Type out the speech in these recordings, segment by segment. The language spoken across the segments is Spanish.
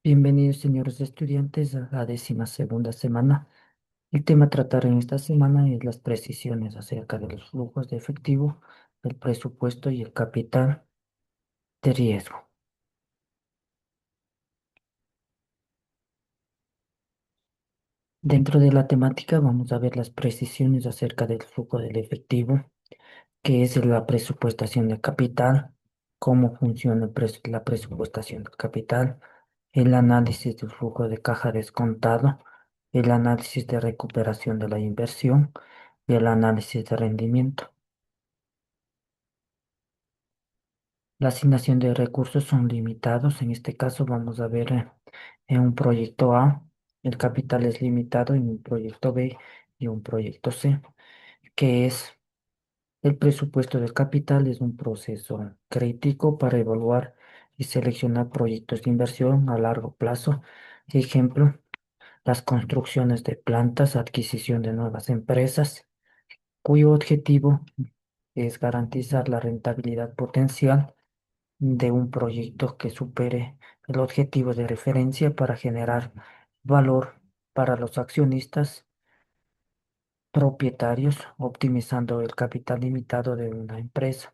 Bienvenidos, señores estudiantes, a la 12ª semana. El tema a tratar en esta semana es las precisiones acerca de los flujos de efectivo, el presupuesto y el capital de riesgo. Dentro de la temática vamos a ver las precisiones acerca del flujo del efectivo, qué es la presupuestación de capital, cómo funciona la presupuestación del capital, el análisis del flujo de caja descontado, el análisis de recuperación de la inversión y el análisis de rendimiento. La asignación de recursos son limitados. En este caso vamos a ver en un proyecto A, el capital es limitado, en un proyecto B y un proyecto C, que es el presupuesto del capital. Es un proceso crítico para evaluar y seleccionar proyectos de inversión a largo plazo. Ejemplo, las construcciones de plantas, adquisición de nuevas empresas, cuyo objetivo es garantizar la rentabilidad potencial de un proyecto que supere el objetivo de referencia para generar valor para los accionistas propietarios, optimizando el capital limitado de una empresa.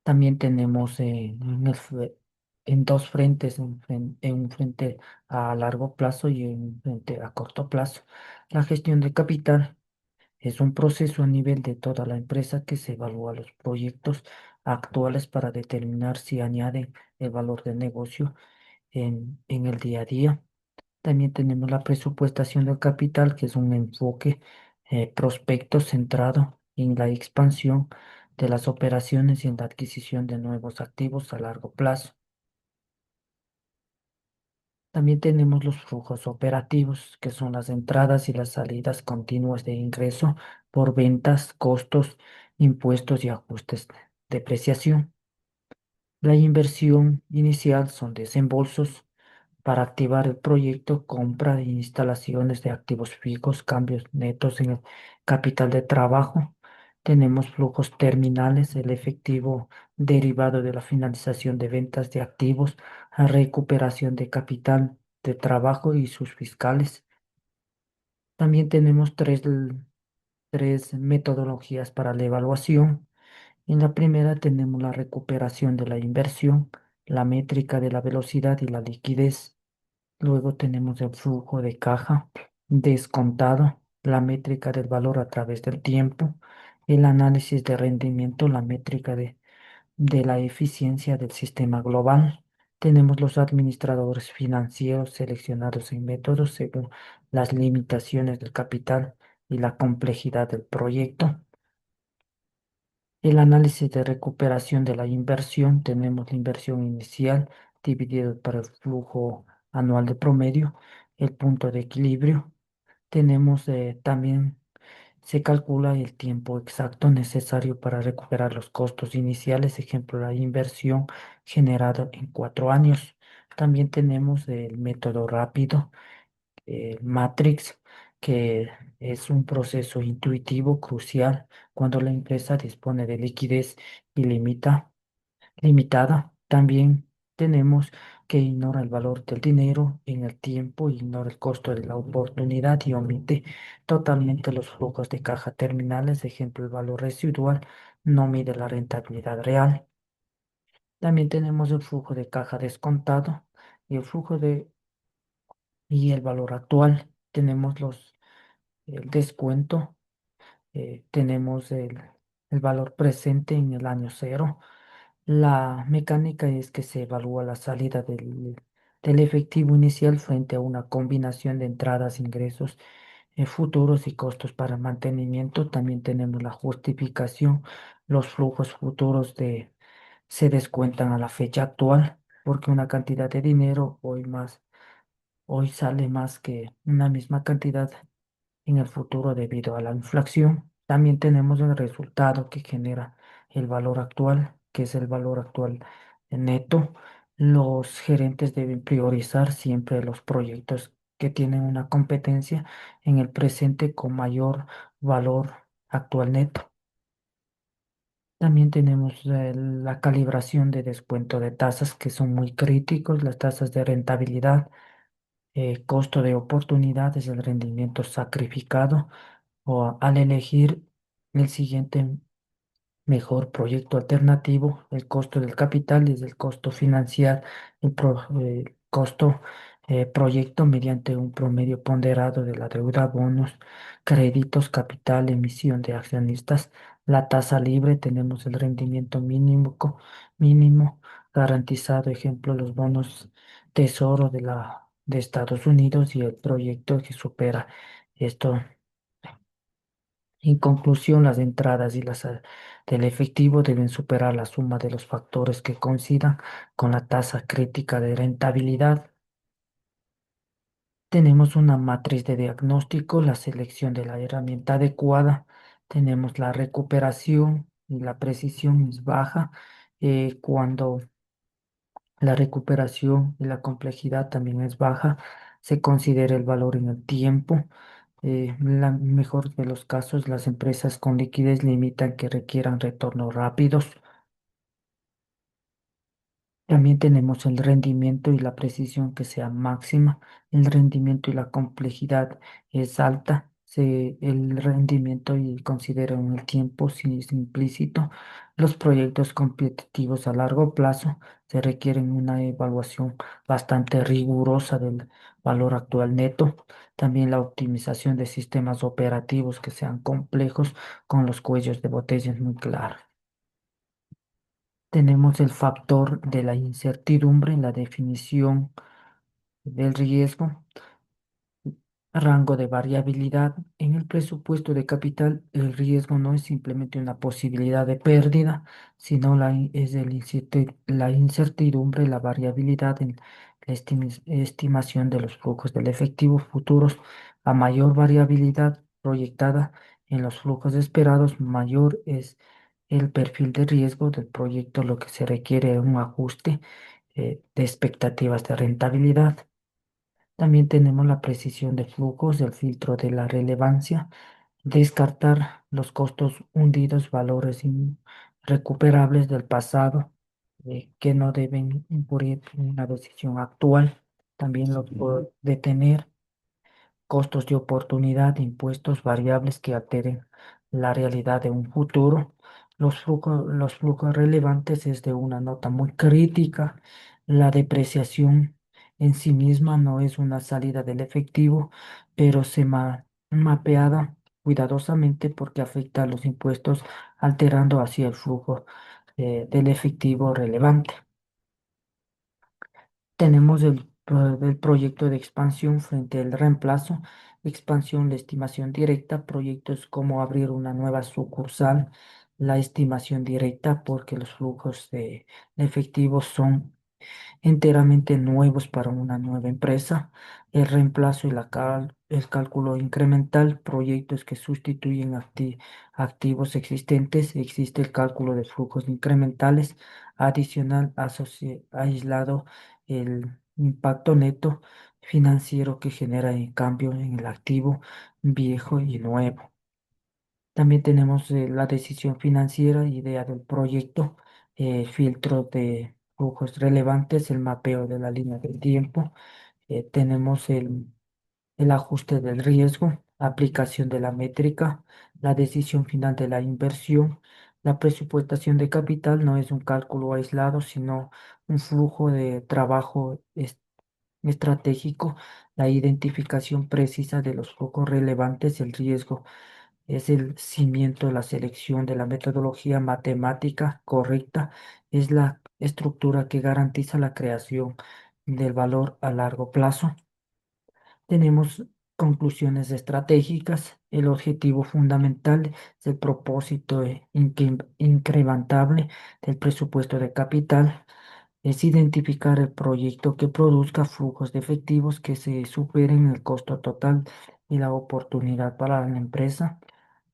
También tenemos en dos frentes, en un frente a largo plazo y en un frente a corto plazo. La gestión de capital es un proceso a nivel de toda la empresa que se evalúa los proyectos actuales para determinar si añaden el valor del negocio en el día a día. También tenemos la presupuestación del capital, que es un enfoque prospecto centrado en la expansión de las operaciones y en la adquisición de nuevos activos a largo plazo. También tenemos los flujos operativos, que son las entradas y las salidas continuas de ingreso por ventas, costos, impuestos y ajustes de depreciación. La inversión inicial son desembolsos para activar el proyecto, compra de instalaciones de activos fijos, cambios netos en el capital de trabajo. Tenemos flujos terminales, el efectivo derivado de la finalización de ventas de activos, a recuperación de capital de trabajo y sus fiscales. También tenemos tres metodologías para la evaluación. En la primera tenemos la recuperación de la inversión, la métrica de la velocidad y la liquidez. Luego tenemos el flujo de caja descontado, la métrica del valor a través del tiempo, el análisis de rendimiento, la métrica de la eficiencia del sistema global. Tenemos los administradores financieros seleccionados en métodos según las limitaciones del capital y la complejidad del proyecto. El análisis de recuperación de la inversión, tenemos la inversión inicial dividido por el flujo anual de promedio, el punto de equilibrio. Tenemos también, se calcula el tiempo exacto necesario para recuperar los costos iniciales, ejemplo, la inversión generada en 4 años. También tenemos el método rápido, Matrix, que es un proceso intuitivo crucial cuando la empresa dispone de liquidez limitada. También tenemos que ignora el valor del dinero en el tiempo, ignora el costo de la oportunidad y omite totalmente los flujos de caja terminales. Ejemplo, el valor residual no mide la rentabilidad real. También tenemos el flujo de caja descontado y el valor actual. Tenemos el descuento, tenemos el valor presente en el año cero. La mecánica es que se evalúa la salida del efectivo inicial frente a una combinación de entradas, ingresos futuros y costos para mantenimiento. También tenemos la justificación. Los flujos futuros se descuentan a la fecha actual porque una cantidad de dinero hoy sale más que una misma cantidad en el futuro debido a la inflación. También tenemos el resultado que genera el valor actual, que es el valor actual neto. Los gerentes deben priorizar siempre los proyectos que tienen una competencia en el presente con mayor valor actual neto. También tenemos la calibración de descuento de tasas que son muy críticos, las tasas de rentabilidad, costo de oportunidad es el rendimiento sacrificado o al elegir el siguiente mejor proyecto alternativo, el costo del capital es el costo financiar, costo proyecto mediante un promedio ponderado de la deuda, bonos, créditos, capital, emisión de accionistas, la tasa libre, tenemos el rendimiento mínimo garantizado, ejemplo, los bonos tesoro de Estados Unidos y el proyecto que supera esto. En conclusión, las entradas y del efectivo deben superar la suma de los factores que coincidan con la tasa crítica de rentabilidad. Tenemos una matriz de diagnóstico, la selección de la herramienta adecuada. Tenemos la recuperación y la precisión es baja cuando la recuperación y la complejidad también es baja. Se considera el valor en el tiempo. La mejor de los casos, las empresas con liquidez limitan que requieran retornos rápidos. También tenemos el rendimiento y la precisión que sea máxima. El rendimiento y la complejidad es alta. El rendimiento y considera en el tiempo si es implícito. Los proyectos competitivos a largo plazo se requieren una evaluación bastante rigurosa del valor actual neto. También la optimización de sistemas operativos que sean complejos con los cuellos de botella muy claros. Tenemos el factor de la incertidumbre en la definición del riesgo, rango de variabilidad. En el presupuesto de capital, el riesgo no es simplemente una posibilidad de pérdida, sino la incertidumbre, la variabilidad en la estimación de los flujos del efectivo futuros. A mayor variabilidad proyectada en los flujos esperados, mayor es el perfil de riesgo del proyecto, lo que se requiere es un ajuste de expectativas de rentabilidad. También tenemos la precisión de flujos, el filtro de la relevancia, descartar los costos hundidos, valores recuperables del pasado que no deben incurrir en una decisión actual. También lo puedo detener costos de oportunidad, impuestos variables que alteren la realidad de un futuro. Los flujos relevantes es de una nota muy crítica. La depreciación en sí misma no es una salida del efectivo, pero mapeada cuidadosamente porque afecta a los impuestos, alterando así el flujo del efectivo relevante. Tenemos el proyecto de expansión frente al reemplazo, expansión, la estimación directa, proyectos como abrir una nueva sucursal, la estimación directa porque los flujos de efectivos son enteramente nuevos para una nueva empresa. El reemplazo y el cálculo incremental, proyectos que sustituyen activos existentes. Existe el cálculo de flujos incrementales adicional aislado el impacto neto financiero que genera el cambio en el activo viejo y nuevo. También tenemos la decisión financiera, idea del proyecto, filtro de flujos relevantes, el mapeo de la línea del tiempo. Tenemos el ajuste del riesgo, aplicación de la métrica, la decisión final de la inversión. La presupuestación de capital no es un cálculo aislado, sino un flujo de trabajo estratégico, la identificación precisa de los flujos relevantes, el riesgo es el cimiento, la selección de la metodología matemática correcta, es la estructura que garantiza la creación del valor a largo plazo. Tenemos conclusiones estratégicas. El objetivo fundamental es el propósito incrementable del presupuesto de capital. Es identificar el proyecto que produzca flujos de efectivos que se superen el costo total y la oportunidad para la empresa.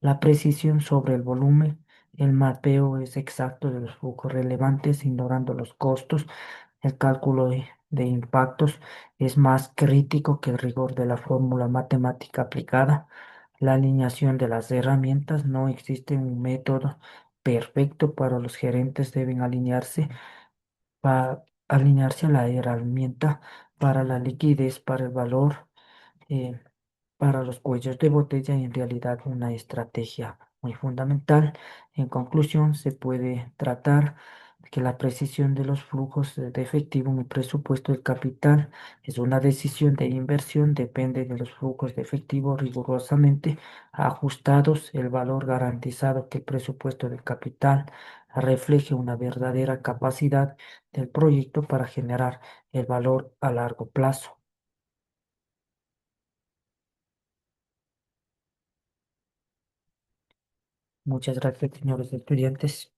La precisión sobre el volumen, el mapeo es exacto de los flujos relevantes, ignorando los costos. El cálculo de impactos es más crítico que el rigor de la fórmula matemática aplicada. La alineación de las herramientas, no existe un método perfecto para los gerentes deben alinearse a la herramienta para la liquidez, para el valor, eh, para los cuellos de botella y en realidad una estrategia muy fundamental. En conclusión, se puede tratar que la precisión de los flujos de efectivo en el presupuesto del capital es una decisión de inversión, depende de los flujos de efectivo rigurosamente ajustados, el valor garantizado que el presupuesto del capital refleje una verdadera capacidad del proyecto para generar el valor a largo plazo. Muchas gracias, señores estudiantes.